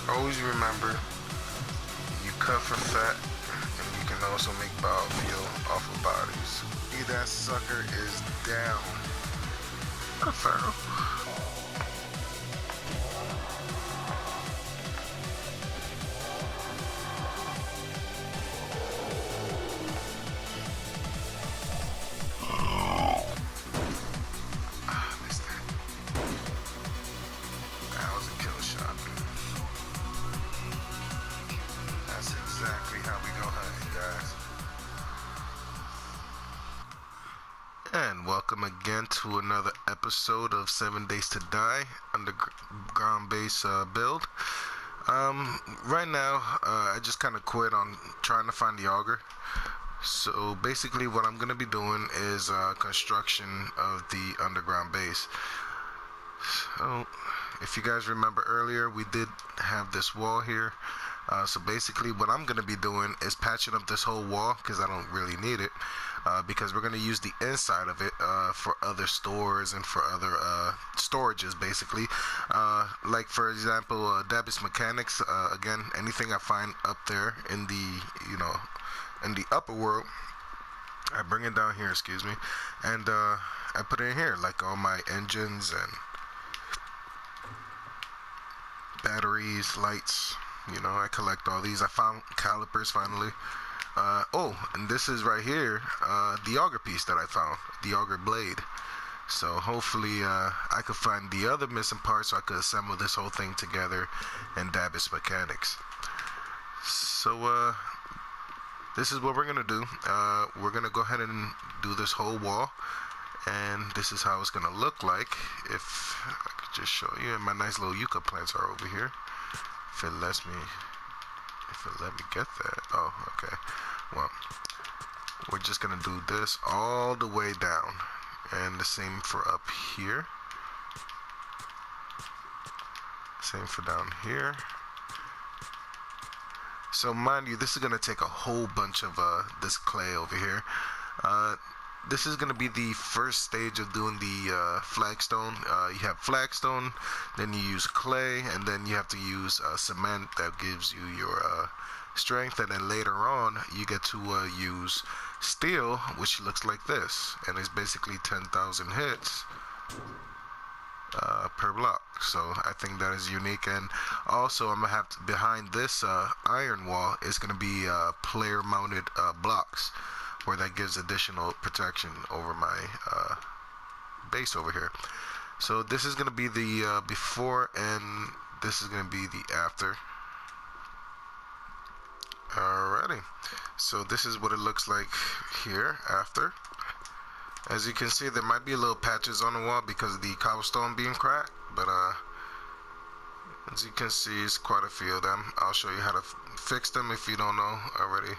Always remember, you cut for fat, and you can also make biofuel off of bodies. That sucker is down. Pharaoh. Exactly how we go hunting, guys. And welcome again to another episode of 7 Days to Die underground base build. Right now, I just kind of quit on trying to find the auger. So basically, what I'm gonna be doing is construction of the underground base. So, if you guys remember earlier, we did have this wall here. So basically what I'm going to be doing is patching up this whole wall because I don't really need it, because we're going to use the inside of it for other stores and for other storages basically, like for example Dabby's Mechanics. Again, anything I find up there in the in the upper world, I bring it down here, excuse me, and I put it in here, like all my engines and batteries, lights. I collect all these. I found calipers finally. Oh, and this is right here, the auger piece that I found, the auger blade. So hopefully I could find the other missing parts so I could assemble this whole thing together in Dabbis Mechanics. So this is what we're gonna do. We're gonna go ahead and do this whole wall, and this is how it's gonna look like. If I could just show you, and my nice little yucca plants are over here. If it let me get that. Oh, okay. Well, we're just gonna do this all the way down, and the same for up here. Same for down here. So mind you, this is gonna take a whole bunch of this clay over here. This is going to be the first stage of doing the flagstone. You have flagstone, then you use clay, and then you have to use cement that gives you your strength, and then later on you get to use steel, which looks like this, and it's basically 10,000 hits per block. So I think that is unique. And also I'm going to have to, behind this iron wall is going to be player mounted blocks, where that gives additional protection over my base over here. So this is going to be the before, and this is going to be the after. Alrighty, so this is what it looks like here after. As you can see, there might be little patches on the wall because of the cobblestone being cracked, but as you can see, it's quite a few of them. I'll show you how to fix them if you don't know already.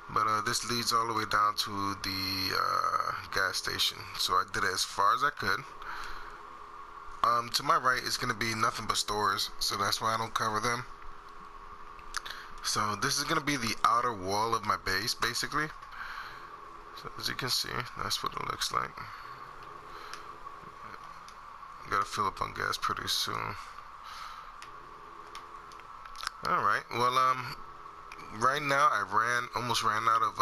But this leads all the way down to the gas station. So I did it as far as I could. To my right is going to be nothing but stores, so that's why I don't cover them. So this is going to be the outer wall of my base, basically. So as you can see, that's what it looks like. Gotta fill up on gas pretty soon. Alright, well, right now I almost ran out of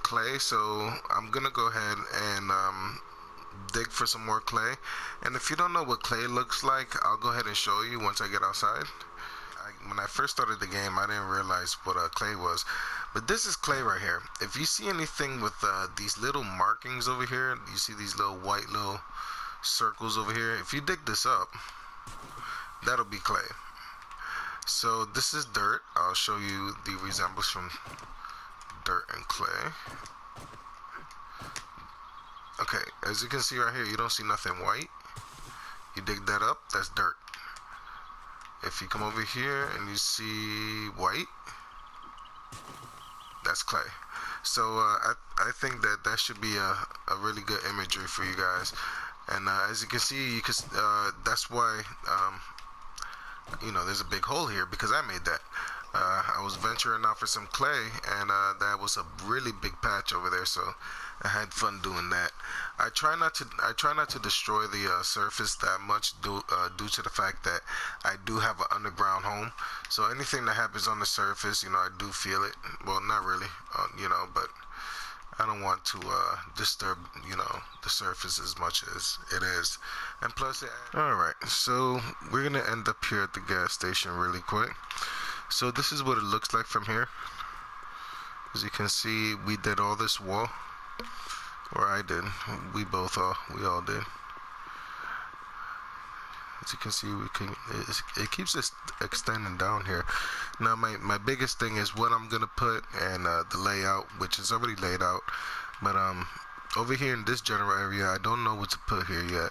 clay, so I'm gonna go ahead and dig for some more clay. And if you don't know what clay looks like, I'll go ahead and show you once I get outside. When I first started the game, I didn't realize what clay was, but this is clay right here. If you see anything with these little markings over here, you see these little white little circles over here, if you dig this up, that'll be clay. So this is dirt. I'll show you the resemblance from dirt and clay. Okay, as you can see right here, you don't see nothing white. You dig that up, that's dirt. If you come over here and you see white, that's clay. So I think that should be a really good imagery for you guys. And as you can see, that's why there's a big hole here, because I made that. I was venturing out for some clay, and that was a really big patch over there, so I had fun doing that. I try not to destroy the surface that much due to the fact that I do have an underground home. So anything that happens on the surface, I do feel it. Well, not really, but I don't want to disturb, the surface as much as it is. And plus, alright, so we're going to end up here at the gas station really quick. So this is what it looks like from here. As you can see, we did all this wall. Or I did. We all did. As you can see, it keeps extending down here. Now my biggest thing is what I'm gonna put and the layout, which is already laid out. But over here in this general area, I don't know what to put here yet.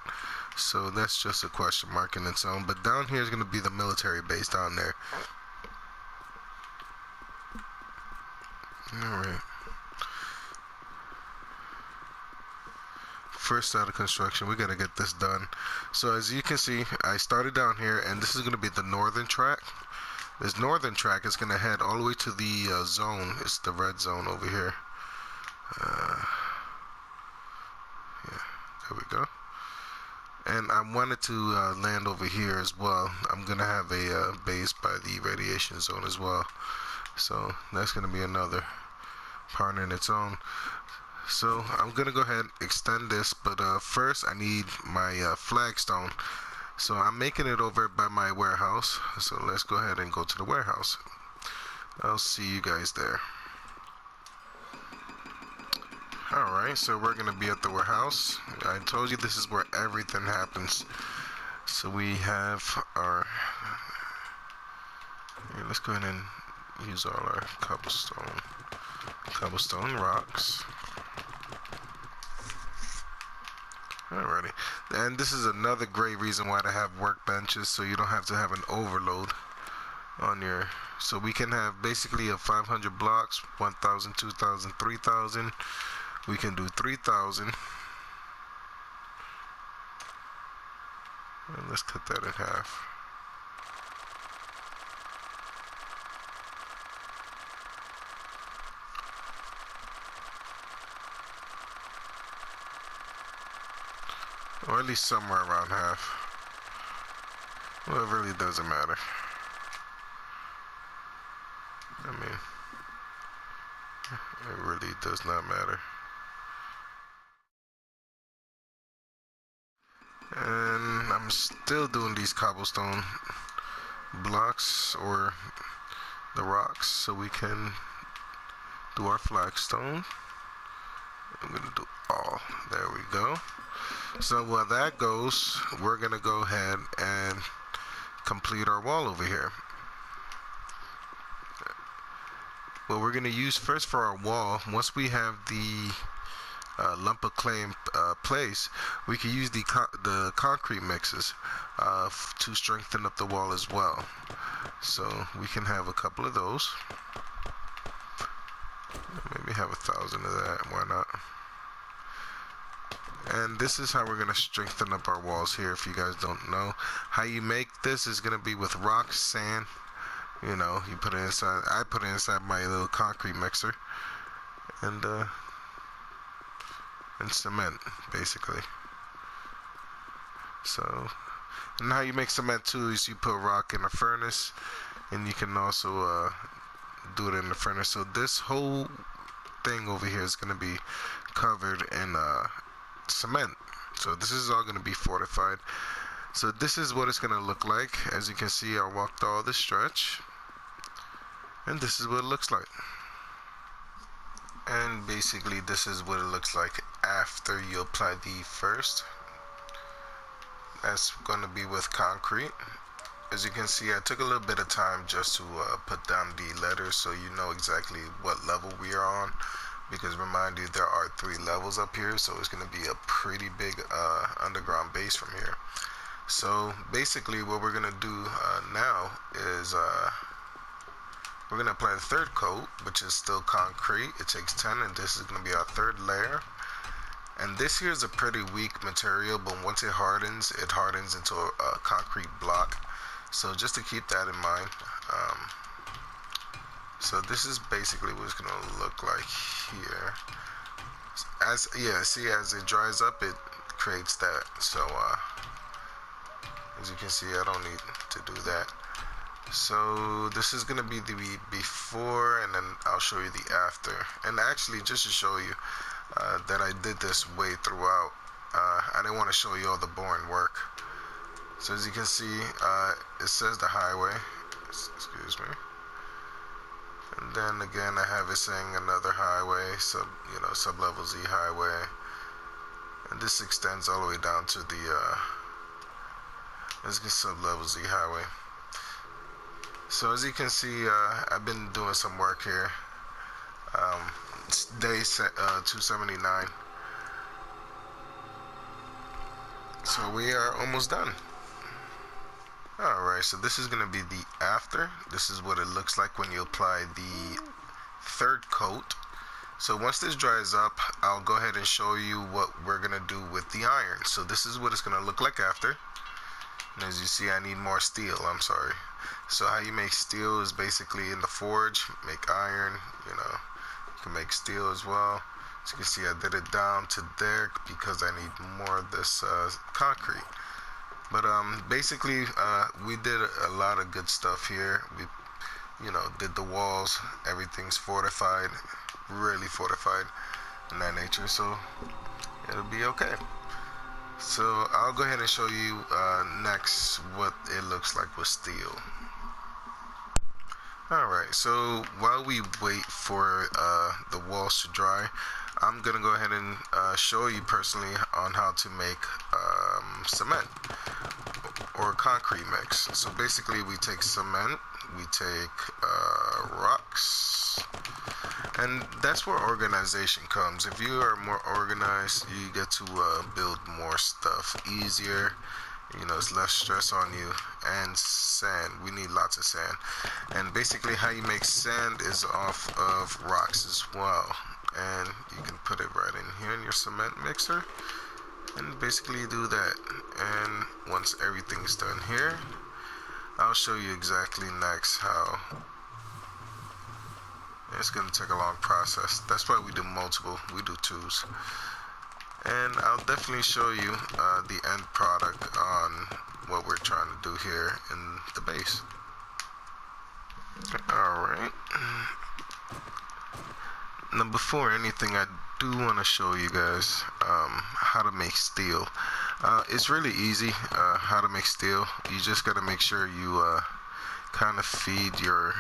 So that's just a question mark in its own. But down here is gonna be the military base down there. Alright. First out of construction, we gotta get this done. So as you can see, I started down here, and this is gonna be the northern track. This northern track is gonna head all the way to the zone. It's the red zone over here. Yeah, there we go. And I wanted to land over here as well. I'm gonna have a base by the radiation zone as well. So that's gonna be another part in its own. So I'm gonna go ahead and extend this, but first I need my flagstone. So I'm making it over by my warehouse. So let's go ahead and go to the warehouse. I'll see you guys there. Alright, so we're gonna be at the warehouse. I told you this is where everything happens. So we have our... Here, let's go ahead and use all our cobblestone rocks. Alrighty, and this is another great reason why to have workbenches, so you don't have to have an overload on your. So we can have basically a 500 blocks, 1,000, 2,000, 3,000. We can do 3,000. And let's cut that in half. Or at least somewhere around half. Well, it really doesn't matter. I mean, it really does not matter. And I'm still doing these cobblestone blocks, or the rocks, so we can do our flagstone. I'm gonna do all. There we go. So while that goes, we're gonna go ahead and complete our wall over here. What we're gonna use first for our wall, once we have the lump of clay in place, we can use the concrete mixes to strengthen up the wall as well. So we can have a couple of those. Maybe have 1,000 of that. Why not? And this is how we're going to strengthen up our walls here. If you guys don't know how you make this, is going to be with rocks, sand, you put it inside. I put it inside my little concrete mixer and cement, basically. So, and how you make cement too is you put rock in a furnace, and you can also do it in the furnace. So this whole thing over here is going to be covered in cement. So this is all going to be fortified. So this is what it's going to look like. As you can see, I walked all the stretch, and this is what it looks like. And basically this is what it looks like after you apply the first. That's going to be with concrete. As you can see, I took a little bit of time just to put down the letters so you know exactly what level we are on. Because remind you, there are 3 levels up here, so it's going to be a pretty big underground base from here. So basically what we're going to do now is we're going to apply the third coat, which is still concrete. It takes 10, and this is going to be our third layer. And this here is a pretty weak material, but once it hardens into a concrete block. So just to keep that in mind. So this is basically what it's going to look like here. as it dries up, it creates that. So as you can see, I don't need to do that. So this is gonna be the before, and then I'll show you the after. And actually, just to show you that I did this way throughout, I didn't want to show you all the boring work. So as you can see, it says the highway. Excuse me. And then again, I have it saying another highway, sub-level Z highway. And this extends all the way down to the sub-level Z highway. So as you can see, I've been doing some work here. It's day 279. So we are almost done. Alright, so this is going to be the after. This is what it looks like when you apply the third coat. So once this dries up, I'll go ahead and show you what we're going to do with the iron. So this is what it's going to look like after. And as you see, I need more steel. I'm sorry. So how you make steel is basically in the forge, make iron, you can make steel as well. As you can see, I did it down to there because I need more of this concrete. But basically, we did a lot of good stuff here. We, did the walls. Everything's fortified, really fortified in that nature. So it'll be okay. So I'll go ahead and show you next what it looks like with steel. Alright, so while we wait for the walls to dry, I'm going to go ahead and show you personally on how to make cement or concrete mix. So basically we take cement, we take rocks, and that's where organization comes. If you are more organized, you get to build more stuff easier. It's less stress on you. And sand, we need lots of sand. And basically how you make sand is off of rocks as well. And you can put it right in here in your cement mixer and basically do that. And once everything's done here, I'll show you exactly next how. It's going to take a long process. That's why we do multiple. We do twos. And I'll definitely show you the end product on what we're trying to do here in the base. Alright. Now before anything, I do want to show you guys how to make steel. It's really easy how to make steel. You just got to make sure you kind of feed your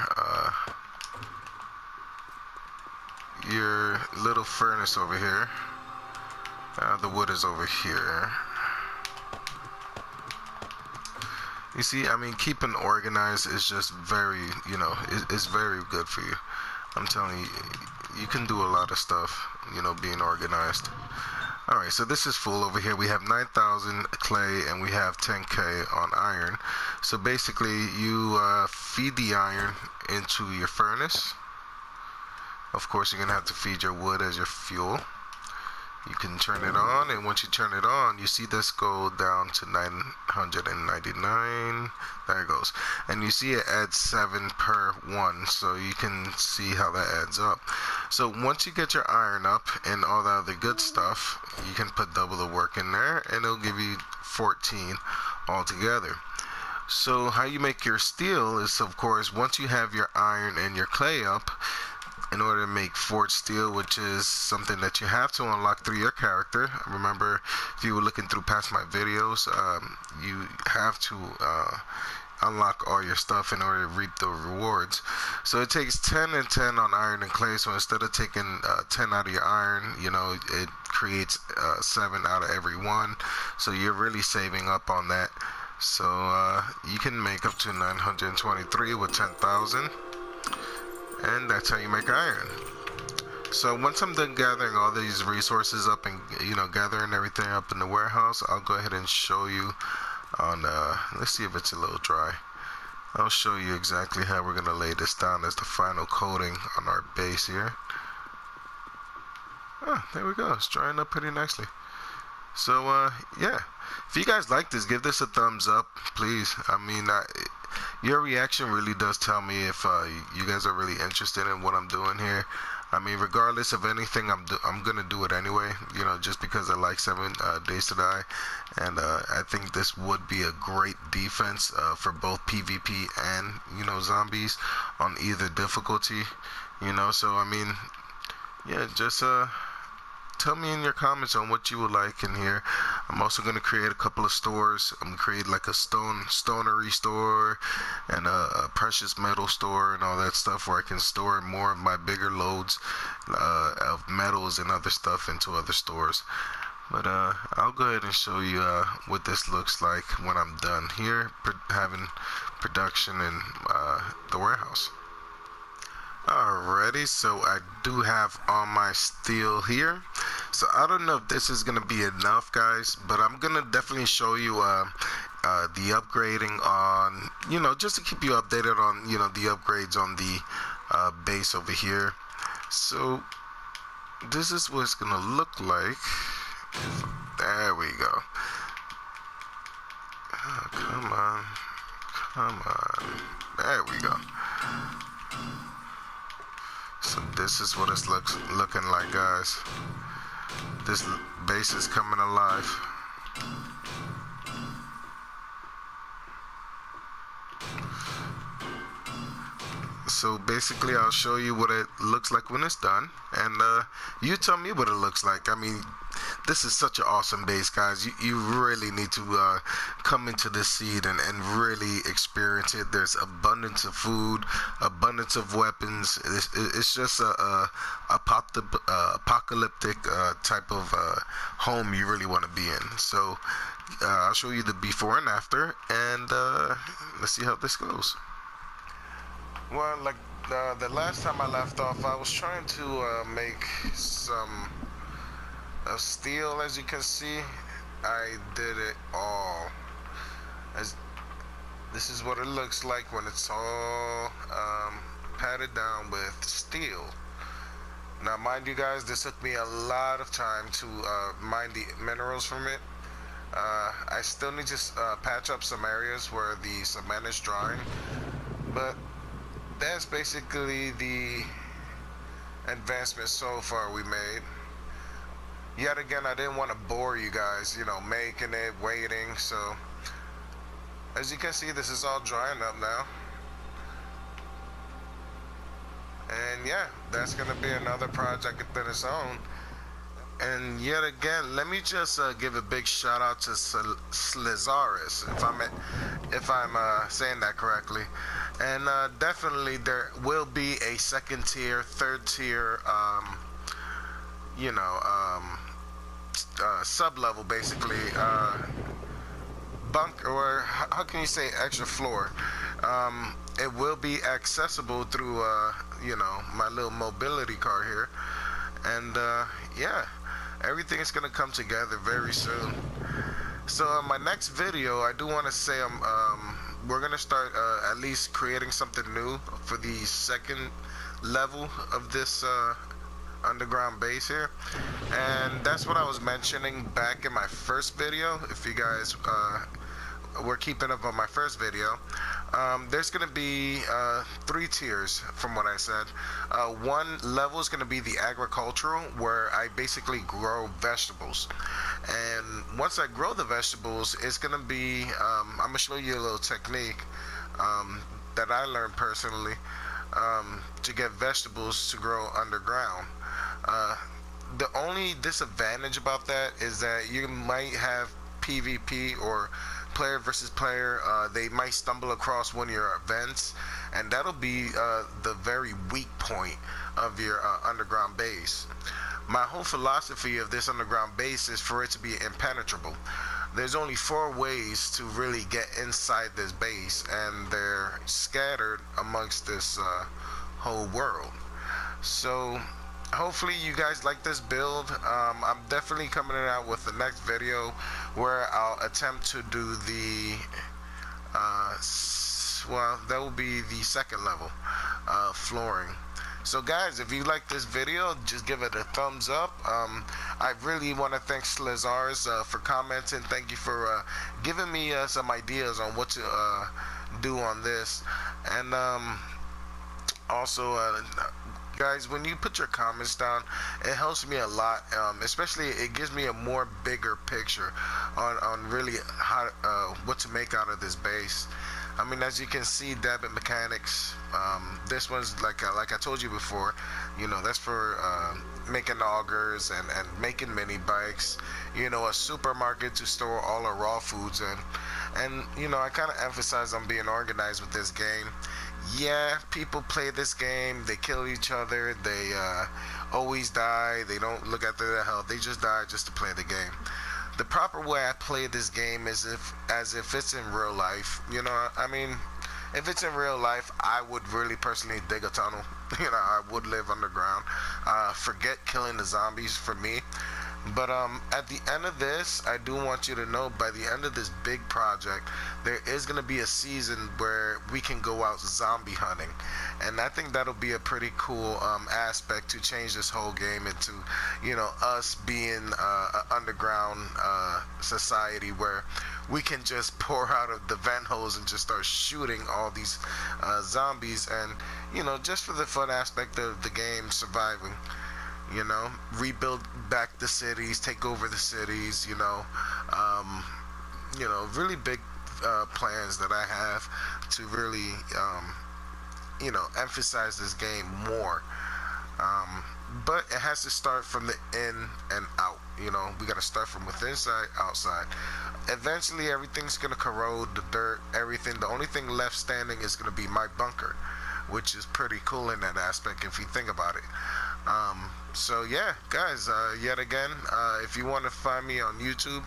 little furnace over here. The wood is over here. You see, keeping organized is just very, it's very good for you. I'm telling you, you can do a lot of stuff, being organized. Alright, so this is full over here. We have 9,000 clay and we have 10K on iron. So basically, you feed the iron into your furnace. Of course, you're going to have to feed your wood as your fuel. You can turn it on, and once you turn it on, you see this go down to 999. There it goes. And you see it adds 7 per 1, so you can see how that adds up. So once you get your iron up and all that other good stuff, you can put double the work in there, and it'll give you 14 altogether. So how you make your steel is, of course, once you have your iron and your clay up, in order to make forged steel, which is something that you have to unlock through your character. Remember, if you were looking through past my videos, you have to unlock all your stuff in order to reap the rewards. So it takes 10 and 10 on iron and clay. So instead of taking 10 out of your iron, it creates 7 out of every one. So you're really saving up on that. So you can make up to 923 with 10,000. And that's how you make iron. So once I'm done gathering all these resources up and gathering everything up in the warehouse, I'll go ahead and show you on let's see if it's a little dry. I'll show you exactly how we're gonna lay this down as the final coating on our base here. There we go. It's drying up pretty nicely. So yeah, if you guys like this, give this a thumbs up, please. Your reaction really does tell me if you guys are really interested in what I'm doing here. I mean, regardless of anything, I'm gonna do it anyway. Just because I like 7 Days to Die, and I think this would be a great defense for both PvP and zombies on either difficulty. So I mean, yeah, just tell me in your comments on what you would like in here. I'm also going to create a couple of stores. I'm going to create like a stonery store and a precious metal store and all that stuff, where I can store more of my bigger loads of metals and other stuff into other stores. But I'll go ahead and show you what this looks like when I'm done here having production in the warehouse. Alrighty, so I do have all my steel here. So I don't know if this is gonna be enough, guys, but I'm gonna definitely show you the upgrading on, just to keep you updated on, the upgrades on the base over here. So this is what it's gonna look like. There we go. Oh, come on. There we go. So this is what it's looking like, guys. This base is coming alive. So basically, I'll show you what it looks like when it's done, and you tell me what it looks like. I mean, this is such an awesome base, guys. You really need to come into this seed and really experience it. There's abundance of food, abundance of weapons. It's just a apocalyptic type of home you really want to be in. So I'll show you the before and after, and let's see how this goes. Well, like the last time I left off, I was trying to make some steel. As you can see, I did it all. This is what it looks like when it's all patted down with steel. Now, mind you guys, this took me a lot of time to mine the minerals from it. I still need to patch up some areas where the cement is drying, but that's basically the advancement so far we made. Yet again, I didn't want to bore you guys, making it, waiting. So as you can see, this is all drying up now. And yeah, that's going to be another project in its own. And yet again, let me just give a big shout out to Slizaris, if I'm saying that correctly. And definitely there will be a second tier, third tier, sub level, basically, bunk, or how can you say extra floor. It will be accessible through my little mobility car here, and yeah, everything is gonna come together very soon. So in my next video, I do want to say we're gonna start at least creating something new for the second level of this underground base here, and that's what I was mentioning back in my first video. If you guys were keeping up on my first video, there's gonna be 3 tiers from what I said. One level is gonna be the agricultural, where I basically grow vegetables, and once I grow the vegetables, it's gonna be I'm gonna show you a little technique that I learned personally to get vegetables to grow underground. The only disadvantage about that is that you might have PvP, or player versus player. They might stumble across one of your events, and that'll be the very weak point of your underground base. My whole philosophy of this underground base is for it to be impenetrable. There's only 4 ways to really get inside this base, and they're scattered amongst this whole world. So hopefully you guys like this build. I'm definitely coming out with the next video where I'll attempt to do the that will be the second level flooring. So guys, if you like this video, just give it a thumbs up. I really want to thank Slizars for commenting. Thank you for giving me some ideas on what to do on this, and also guys, when you put your comments down, it helps me a lot. Especially, it gives me a more bigger picture on really how what to make out of this base. I mean, as you can see, debit mechanics. This one's like I told you before. You know, that's for making augers and making mini bikes. You know, a supermarket to store all our raw foods in. And you know, I kind of emphasize on being organized with this game. Yeah, people play this game. They kill each other. They always die. They don't look after their health. They just die just to play the game. The proper way I play this game is as if it's in real life. You know, I mean, if it's in real life, I would really personally dig a tunnel. You know, I would live underground. Forget killing the zombies for me. But at the end of this, I do want you to know, by the end of this big project, there is going to be a season where we can go out zombie hunting. And I think that'll be a pretty cool aspect to change this whole game into, you know, us being an underground society where we can just pour out of the vent holes and just start shooting all these zombies. And, you know, just for the fun aspect of the game, surviving. You know, rebuild back the cities, take over the cities. You know, really big plans that I have to really, you know, emphasize this game more. But it has to start from the in and out. You know, we got to start from within, side, outside. Eventually, everything's gonna corrode, the dirt, everything. The only thing left standing is gonna be my bunker, which is pretty cool in that aspect if you think about it. So yeah, guys, yet again, if you want to find me on YouTube,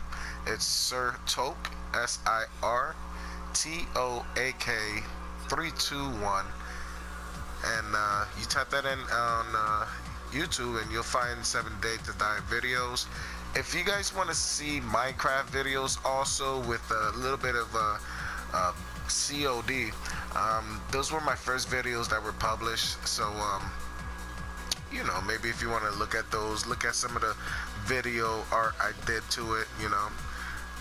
it's Sir Toak, SIRTOAK 321, and you type that in on YouTube and you'll find 7 Days to Die videos. If you guys want to see Minecraft videos also with a little bit of COD, those were my first videos that were published. So you know, maybe if you want to look at those, look at some of the video art I did to it, you know.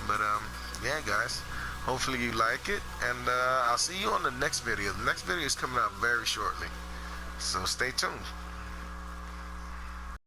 But yeah, guys, hopefully you like it, and I'll see you on the next video. The next video is coming out very shortly, so stay tuned.